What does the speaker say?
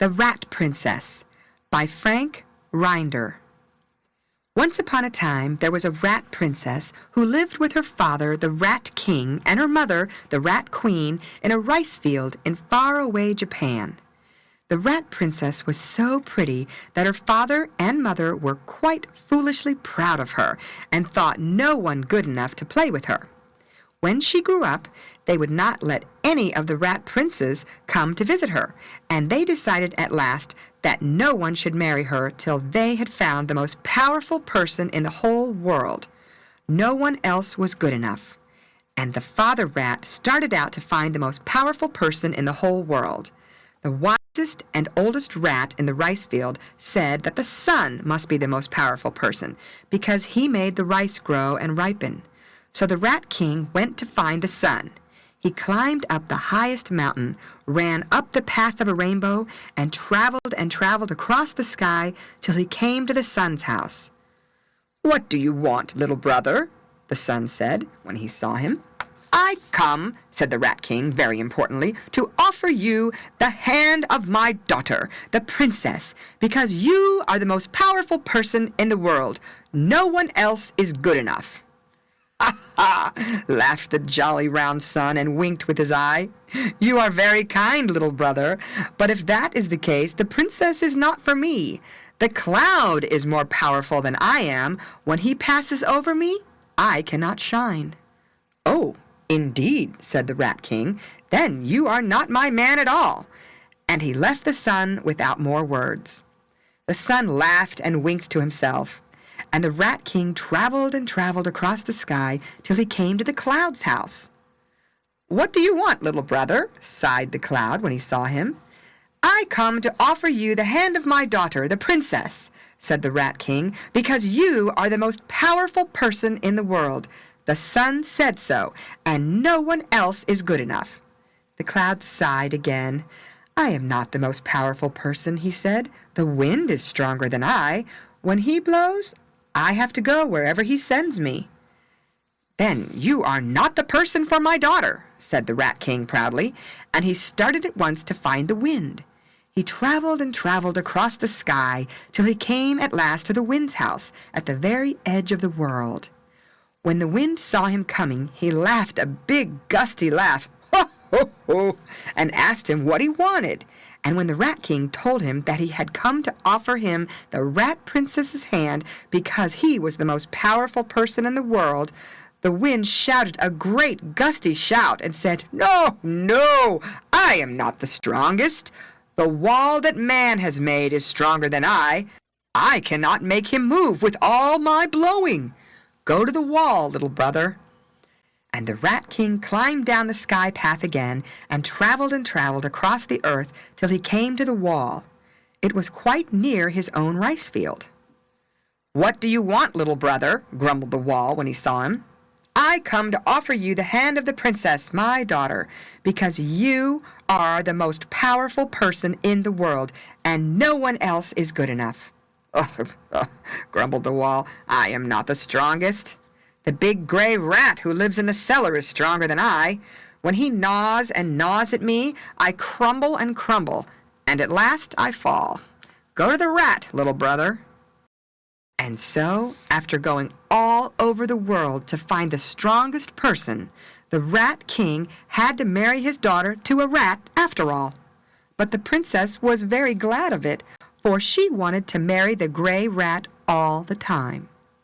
The Rat Princess by Frank Rinder. Once upon a time there was a rat princess who lived with her father, the Rat King, and her mother, the Rat Queen, in a rice field in far-away Japan. The rat princess was so pretty that her father and mother were quite foolishly proud of her and thought no one good enough to play with her. When she grew up, they would not let any of the rat princes come to visit her, and they decided at last that no one should marry her till they had found the most powerful person in the whole world. No one else was good enough. And the father rat started out to find the most powerful person in the whole world. The wisest and oldest rat in the rice field said that the sun must be the most powerful person because he made the rice grow and ripen. So the Rat King went to find the sun. He climbed up the highest mountain, ran up the path of a rainbow, and traveled across the sky till he came to the sun's house. "What do you want, little brother?" the sun said when he saw him. "I come," said the Rat King very importantly, "to offer you the hand of my daughter, the princess, because you are the most powerful person in the world. No one else is good enough." "Ha, ha!" laughed the jolly round sun and winked with his eye. "You are very kind, little brother, but if that is the case, the princess is not for me. The cloud is more powerful than I am. When he passes over me, I cannot shine." "Oh, indeed," said the Rat King. "Then you are not my man at all." And he left the sun without more words. The sun laughed and winked to himself. And the Rat King traveled and traveled across the sky till he came to the cloud's house. "What do you want, little brother?" sighed the cloud when he saw him. "I come to offer you the hand of my daughter, the princess," said the Rat King, "because you are the most powerful person in the world. The sun said so, and no one else is good enough." The cloud sighed again. "I am not the most powerful person," he said. "The wind is stronger than I. When he blows, I have to go wherever he sends me." "Then you are not the person for my daughter," said the Rat King proudly, and he started at once to find the wind. He traveled and traveled across the sky till he came at last to the wind's house at the very edge of the world. When the wind saw him coming, he laughed a big gusty laugh, "Ho, ho, ho," and asked him what he wanted. And when the Rat King told him that he had come to offer him the Rat Princess's hand because he was the most powerful person in the world, the wind shouted a great gusty shout and said, "No, no, I am not the strongest. The wall that man has made is stronger than I. I cannot make him move with all my blowing. Go to the wall, little brother." And the Rat King climbed down the sky path again and traveled across the earth till he came to the wall. It was quite near his own rice field. "What do you want, little brother?" grumbled the wall when he saw him. "I come to offer you the hand of the princess, my daughter, because you are the most powerful person in the world, and no one else is good enough." Grumbled the wall. "I am not the strongest. The big gray rat who lives in the cellar is stronger than I. When he gnaws and gnaws at me, I crumble and crumble, and at last I fall. Go to the rat, little brother." And so, after going all over the world to find the strongest person, the Rat King had to marry his daughter to a rat after all. But the princess was very glad of it, for she wanted to marry the gray rat all the time.